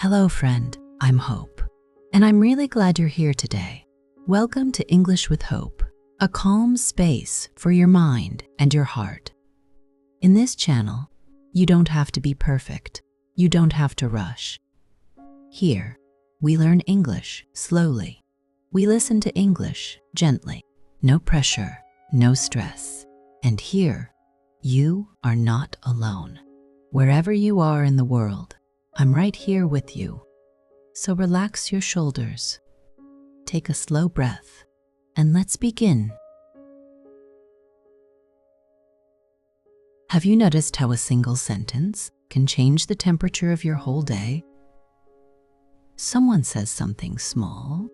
Hello, friend. I'm Hope, and I'm really glad you're here today. Welcome to English with Hope, a calm space for your mind and your heart. In this channel, you don't have to be perfect. You don't have to rush. Here, we learn English slowly. We listen to English gently. No pressure, no stress. And here, you are not alone. Wherever you are in the world, I'm right here with you. So relax your shoulders, take a slow breath, and let's begin. Have you noticed how a single sentence can change the temperature of your whole day? Someone says something small,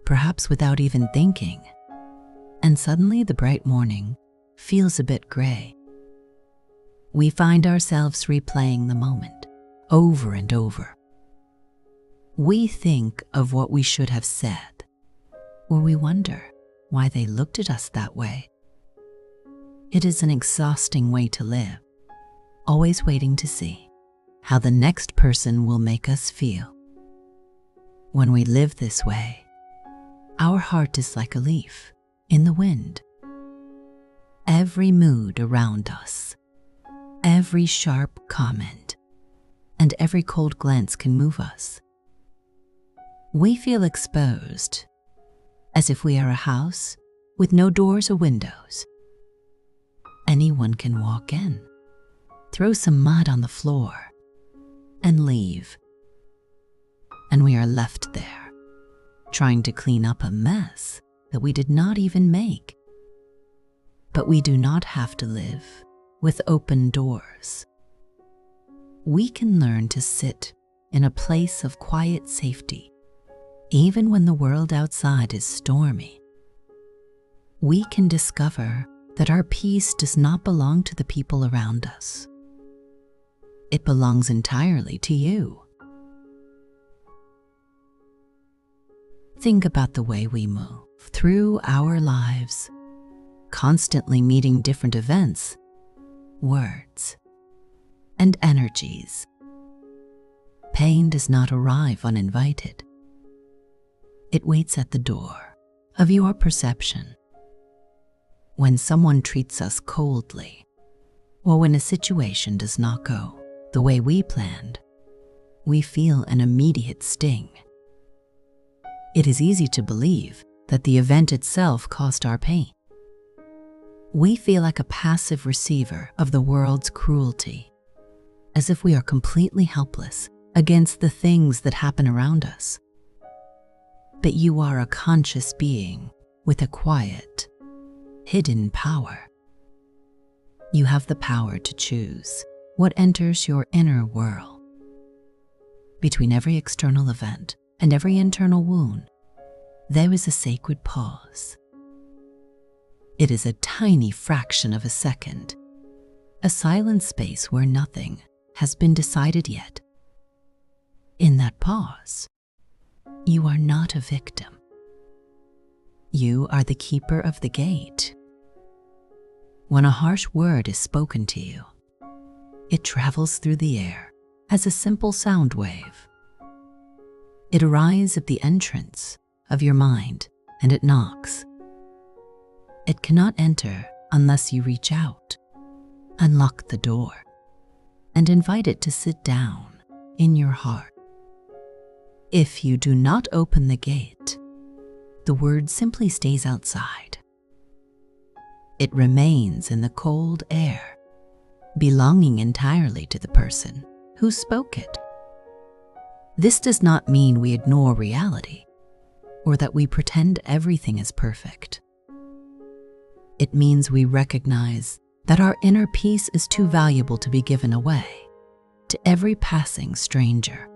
perhaps without even thinking, and suddenly the bright morning feels a bit gray. We find ourselves replaying the moment over and over. We think of what we should have said, or we wonder why they looked at us that way. It is an exhausting way to live, always waiting to see how the next person will make us feel. When we live this way, our heart is like a leaf in the wind. Every mood around us, every sharp comment, and every cold glance can move us. We feel exposed, as if we are a house with no doors or windows. Anyone can walk in, throw some mud on the floor, and leave. And we are left there, trying to clean up a mess that we did not even make. But we do not have to live with open doors. We can learn to sit in a place of quiet safety, even when the world outside is stormy. We can discover that our peace does not belong to the people around us. It belongs entirely to you. Think about the way we move through our lives, constantly meeting different events, words, and energies. Pain does not arrive uninvited. It waits at the door of your perception. When someone treats us coldly, or when a situation does not go the way we planned, we feel an immediate sting. It is easy to believe that the event itself caused our pain. We feel like a passive receiver of the world's cruelty, as if we are completely helpless against the things that happen around us. But you are a conscious being with a quiet, hidden power. You have the power to choose what enters your inner world. Between every external event and every internal wound, there is a sacred pause. It is a tiny fraction of a second, a silent space where nothing has been decided yet. In that pause, you are not a victim. You are the keeper of the gate. When a harsh word is spoken to you, it travels through the air as a simple sound wave. It arrives at the entrance of your mind and it knocks. It cannot enter unless you reach out, unlock the door, and invite it to sit down in your heart. If you do not open the gate, the word simply stays outside. It remains in the cold air, belonging entirely to the person who spoke it. This does not mean we ignore reality or that we pretend everything is perfect. It means we recognize that our inner peace is too valuable to be given away to every passing stranger.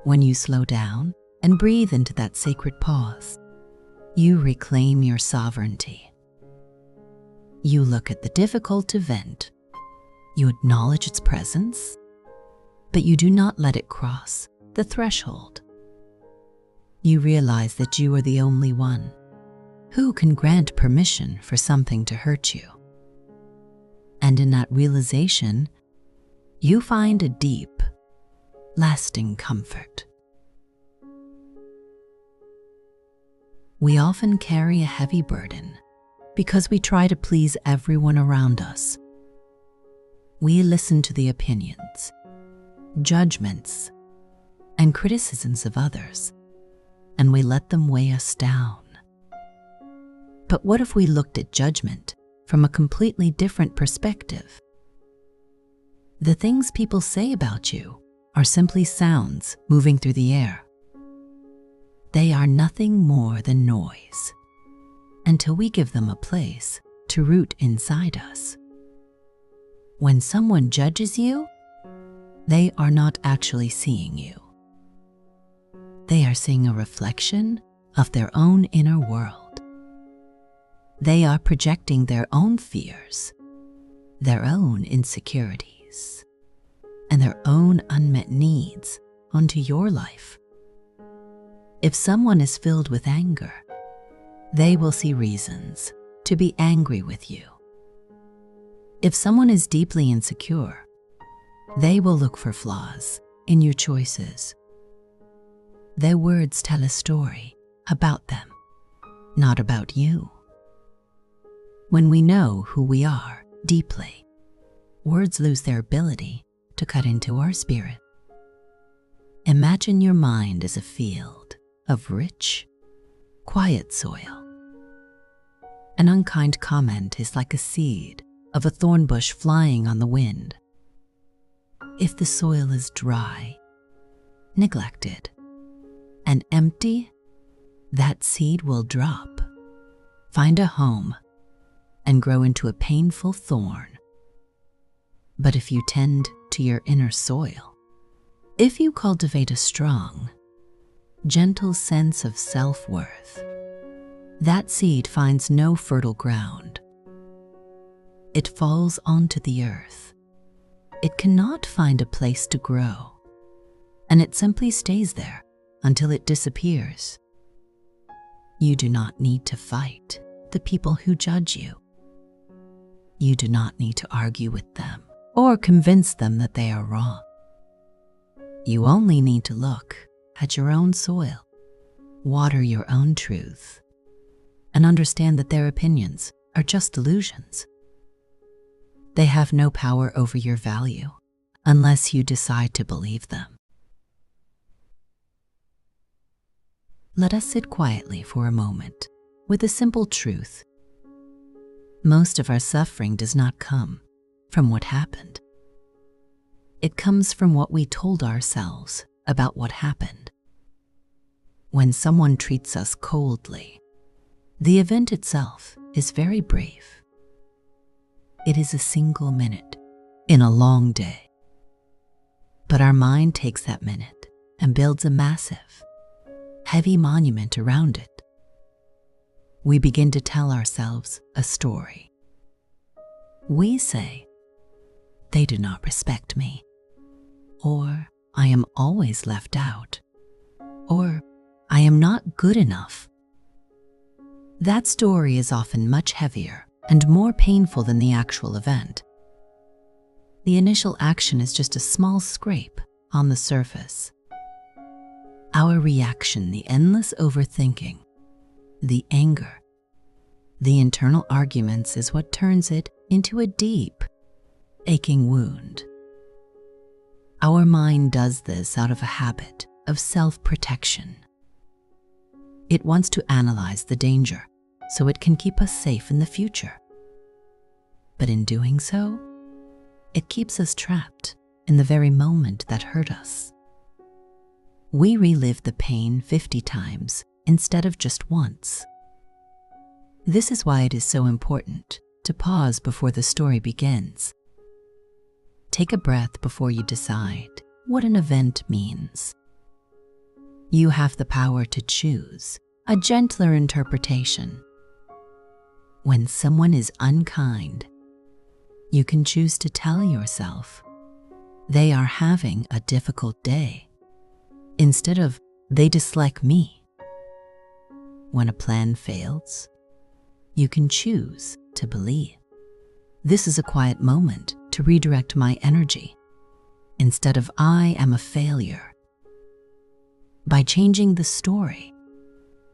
When you slow down and breathe into that sacred pause, you reclaim your sovereignty. You look at the difficult event, you acknowledge its presence, but you do not let it cross the threshold. You realize that you are the only one who can grant permission for something to hurt you. And in that realization, you find a deep, lasting comfort. We often carry a heavy burden because we try to please everyone around us. We listen to the opinions, judgments, and criticisms of others, and we let them weigh us down. But what if we looked at judgment from a completely different perspective? The things people say about you are simply sounds moving through the air. They are nothing more than noise until we give them a place to root inside us. When someone judges you, they are not actually seeing you. They are seeing a reflection of their own inner world. They are projecting their own fears, their own insecurities, and their own unmet needs onto your life. If someone is filled with anger, they will see reasons to be angry with you. If someone is deeply insecure, they will look for flaws in your choices. Their words tell a story about them, not about you. When we know who we are deeply, words lose their ability to cut into our spirit. Imagine your mind as a field of rich, quiet soil. An unkind comment is like a seed of a thorn bush flying on the wind. If the soil is dry, neglected, and empty, that seed will drop, find a home, and grow into a painful thorn. But if you tend to your inner soil, if you cultivate a strong, gentle sense of self-worth, that seed finds no fertile ground. It falls onto the earth. It cannot find a place to grow, and it simply stays there until it disappears. You do not need to fight the people who judge you. You do not need to argue with them or convince them that they are wrong. You only need to look at your own soil, water your own truth, and understand that their opinions are just illusions. They have no power over your value unless you decide to believe them. Let us sit quietly for a moment with a simple truth. Most of our suffering does not come from what happened. It comes from what we told ourselves about what happened. When someone treats us coldly, the event itself is very brief. It is a single minute in a long day. But our mind takes that minute and builds a massive, heavy monument around it. We begin to tell ourselves a story. We say, "They do not respect me," or "I am always left out," or "I am not good enough." That story is often much heavier and more painful than the actual event. The initial action is just a small scrape on the surface. Our reaction, the endless overthinking, the anger, the internal arguments is what turns it into a deep, aching wound. Our mind does this out of a habit of self-protection. It wants to analyze the danger so it can keep us safe in the future. But in doing so, it keeps us trapped in the very moment that hurt us. We relive the pain 50 times instead of just once. This is why it is so important to pause before the story begins. Take a breath before you decide what an event means. You have the power to choose a gentler interpretation. When someone is unkind, you can choose to tell yourself, "They are having a difficult day," instead of "They dislike me." When a plan fails, you can choose to believe, "This is a quiet moment to redirect my energy," instead of I am a failure. By changing the story,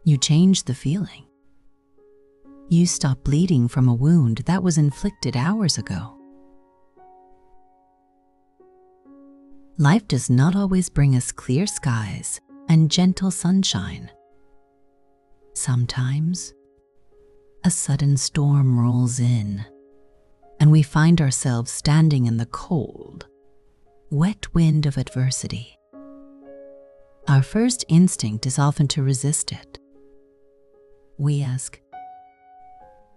you change the feeling. You stop bleeding from a wound that was inflicted hours ago. Life does not always bring us clear skies and gentle sunshine. Sometimes, a sudden storm rolls in, and we find ourselves standing in the cold, wet wind of adversity. Our first instinct is often to resist it. We ask,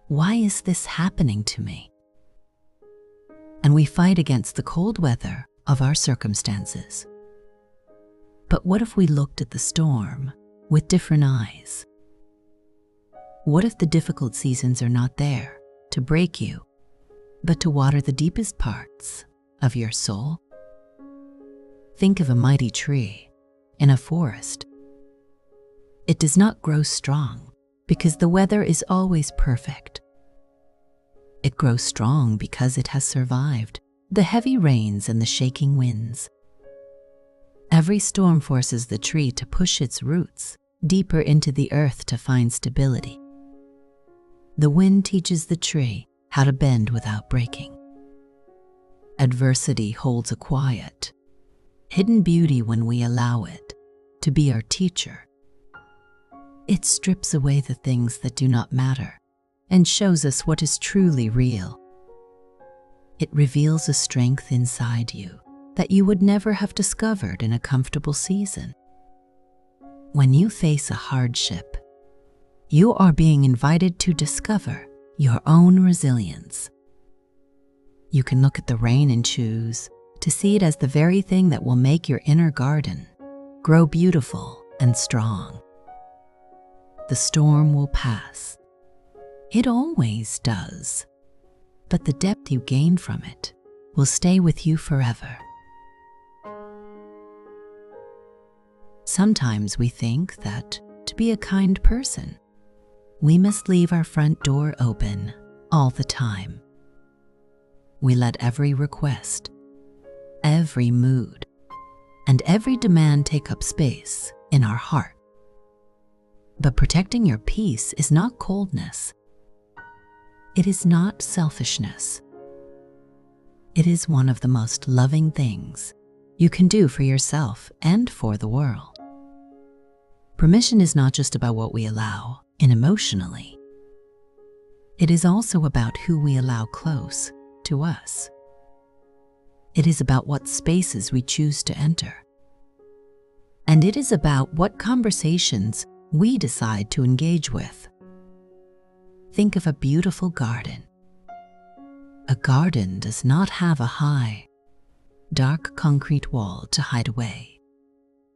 why is this happening to me? And we fight against the cold weather of our circumstances. But what if we looked at the storm with different eyes? What if the difficult seasons are not there to break you, but to water the deepest parts of your soul? Think of a mighty tree in a forest. It does not grow strong because the weather is always perfect. It grows strong because it has survived the heavy rains and the shaking winds. Every storm forces the tree to push its roots deeper into the earth to find stability. The wind teaches the tree how to bend without breaking. Adversity holds a quiet, hidden beauty when we allow it to be our teacher. It strips away the things that do not matter and shows us what is truly real. It reveals a strength inside you that you would never have discovered in a comfortable season. When you face a hardship, you are being invited to discover your own resilience. You can look at the rain and choose to see it as the very thing that will make your inner garden grow beautiful and strong. The storm will pass. It always does. But the depth you gain from it will stay with you forever. Sometimes we think that to be a kind person, we must leave our front door open all the time. We let every request, every mood, and every demand take up space in our heart. But protecting your peace is not coldness. It is not selfishness. It is one of the most loving things you can do for yourself and for the world. Permission is not just about what we allow in emotionally. It is also about who we allow close to us. It is about what spaces we choose to enter. And it is about what conversations we decide to engage with. Think of a beautiful garden. A garden does not have a high, dark concrete wall to hide away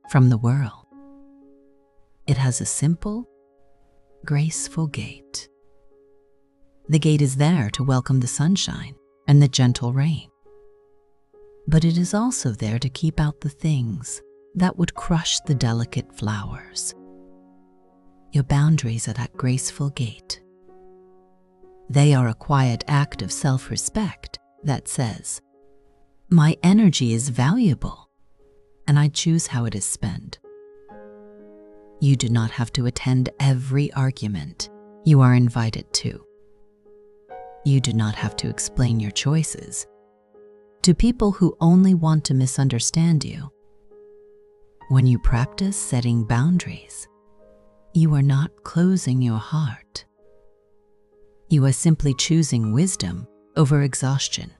from the world. It has a simple, graceful gate. The gate is there to welcome the sunshine and the gentle rain. But it is also there to keep out the things that would crush the delicate flowers. Your boundaries are that graceful gate. They are a quiet act of self-respect that says, my energy is valuable, and I choose how it is spent. You do not have to attend every argument you are invited to. You do not have to explain your choices to people who only want to misunderstand you. When you practice setting boundaries, you are not closing your heart. You are simply choosing wisdom over exhaustion.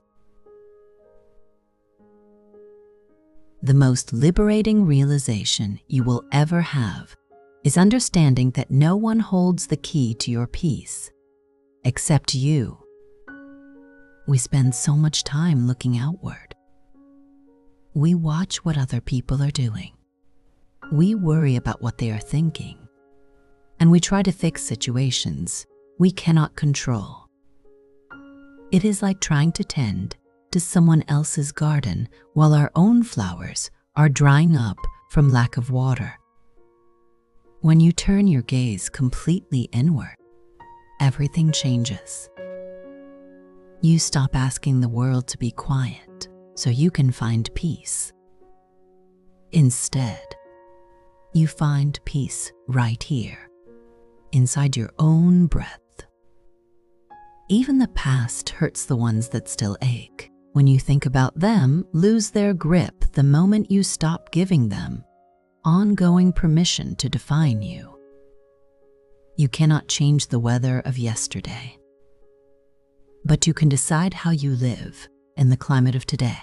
The most liberating realization you will ever have is understanding that no one holds the key to your peace except you. We spend so much time looking outward. We watch what other people are doing. We worry about what they are thinking. And we try to fix situations we cannot control. It is like trying to tend to someone else's garden while our own flowers are drying up from lack of water. When you turn your gaze completely inward, everything changes. You stop asking the world to be quiet so you can find peace. Instead, you find peace right here, inside your own breath. Even the past hurts the ones that still ache. When you think about them, lose their grip the moment you stop giving them ongoing permission to define you. You cannot change the weather of yesterday, but you can decide how you live in the climate of today.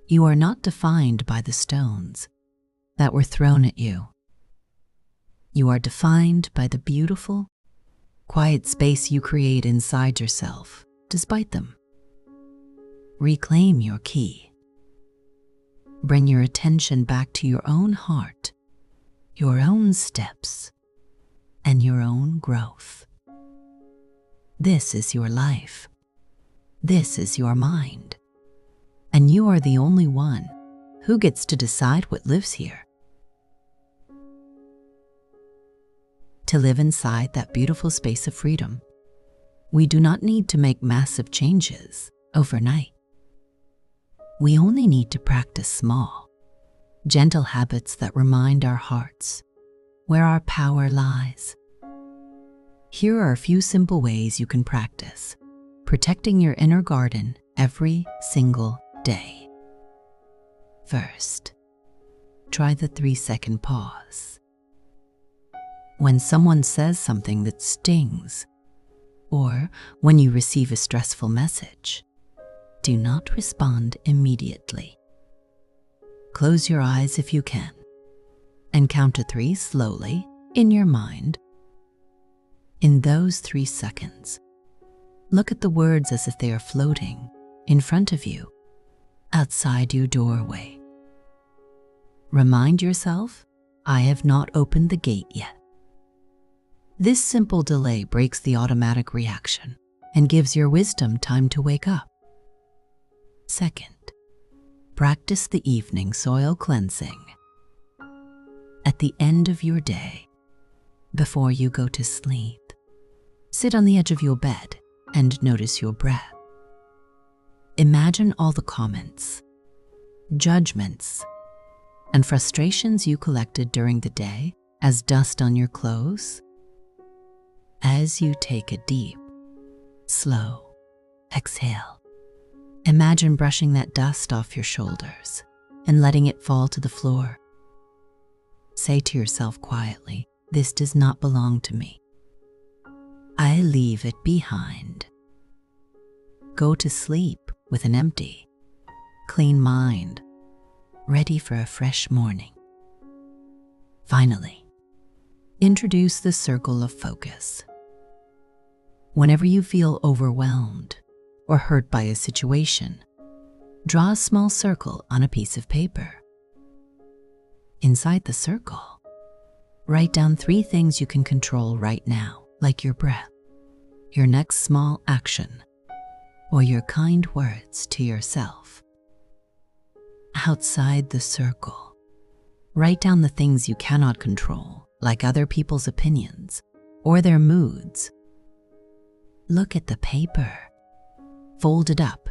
You are not defined by the stones that were thrown at you. You are defined by the beautiful, quiet space you create inside yourself despite them. Reclaim your key. Bring your attention back to your own heart, your own steps, and your own growth. This is your life. This is your mind. And you are the only one who gets to decide what lives here. To live inside that beautiful space of freedom, we do not need to make massive changes overnight. We only need to practice small, gentle habits that remind our hearts where our power lies. Here are a few simple ways you can practice protecting your inner garden every single day. First, try the 3-second pause. When someone says something that stings, or when you receive a stressful message, do not respond immediately. Close your eyes if you can, and count to 3 slowly in your mind. In those 3 seconds, look at the words as if they are floating in front of you, outside your doorway. Remind yourself, I have not opened the gate yet. This simple delay breaks the automatic reaction and gives your wisdom time to wake up. Second, practice the evening soil cleansing. At the end of your day, before you go to sleep, sit on the edge of your bed and notice your breath. Imagine all the comments, judgments, and frustrations you collected during the day as dust on your clothes. As you take a deep, slow exhale, imagine brushing that dust off your shoulders and letting it fall to the floor. Say to yourself quietly, this does not belong to me. I leave it behind. Go to sleep with an empty, clean mind, ready for a fresh morning. Finally, introduce the circle of focus. Whenever you feel overwhelmed or hurt by a situation, draw a small circle on a piece of paper. Inside the circle, write down 3 things you can control right now, like your breath, your next small action, or your kind words to yourself. Outside the circle, write down the things you cannot control, like other people's opinions or their moods. Look at the paper, fold it up,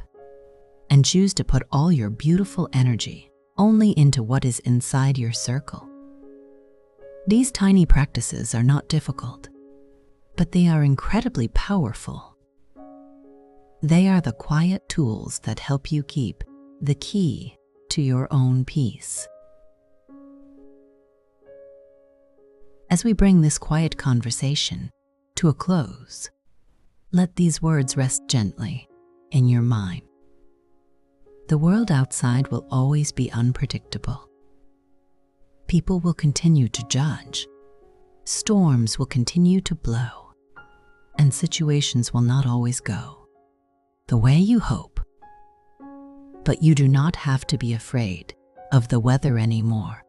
and choose to put all your beautiful energy only into what is inside your circle. These tiny practices are not difficult, but they are incredibly powerful. They are the quiet tools that help you keep the key to your own peace. As we bring this quiet conversation to a close, let these words rest gently in your mind. The world outside will always be unpredictable. People will continue to judge. Storms will continue to blow, and situations will not always go the way you hope. But you do not have to be afraid of the weather anymore.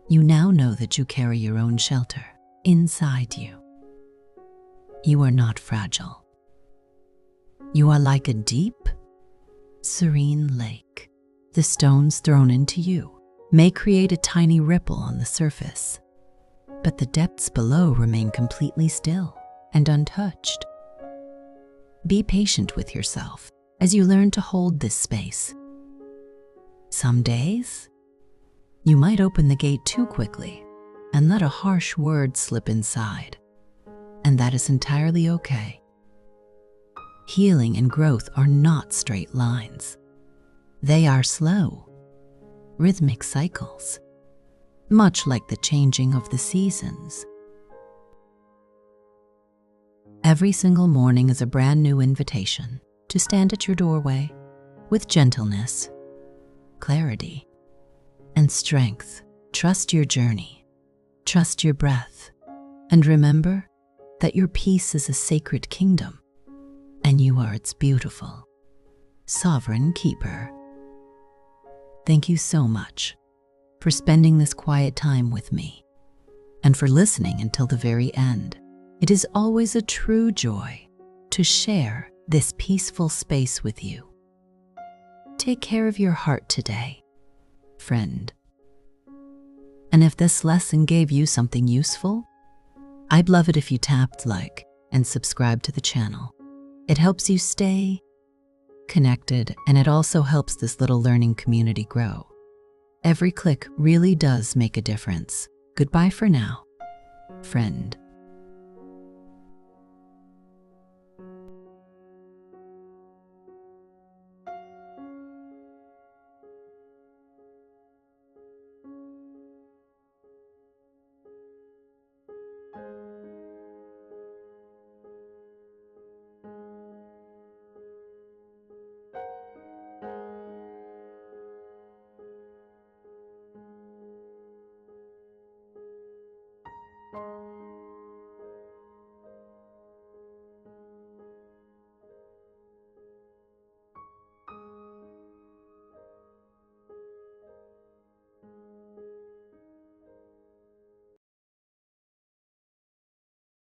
You now know that you carry your own shelter inside you. You are not fragile. You are like a deep, serene lake. The stones thrown into you may create a tiny ripple on the surface, but the depths below remain completely still and untouched. Be patient with yourself as you learn to hold this space. Some days, you might open the gate too quickly and let a harsh word slip inside, and that is entirely okay. Healing and growth are not straight lines. They are slow, rhythmic cycles, much like the changing of the seasons. Every single morning is a brand new invitation to stand at your doorway with gentleness, clarity, and strength. Trust your journey, trust your breath, and remember that your peace is a sacred kingdom, and you are its beautiful, sovereign keeper. Thank you so much for spending this quiet time with me and for listening until the very end. It is always a true joy to share this peaceful space with you. Take care of your heart today, friend. And if this lesson gave you something useful, I'd love it if you tapped like and subscribe to the channel. It helps you stay connected, and it also helps this little learning community grow. Every click really does make a difference. Goodbye for now, friend.